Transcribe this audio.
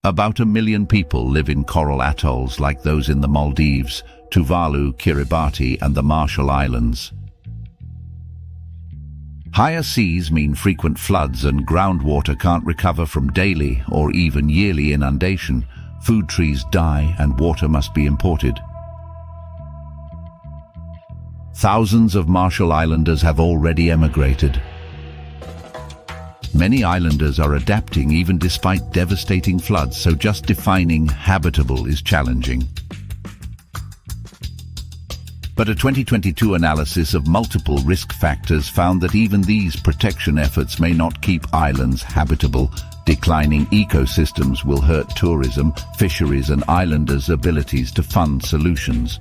About 1 million people live in coral atolls like those in the Maldives, Tuvalu, Kiribati, and the Marshall Islands. Higher seas mean frequent floods, and groundwater can't recover from daily or even yearly inundation. Food trees die and water must be imported. Thousands of Marshall Islanders have already emigrated. Many islanders are adapting even despite devastating floods, so just defining habitable is challenging. But a 2022 analysis of multiple risk factors found that even these protection efforts may not keep islands habitable. Declining ecosystems will hurt tourism, fisheries, and islanders' abilities to fund solutions.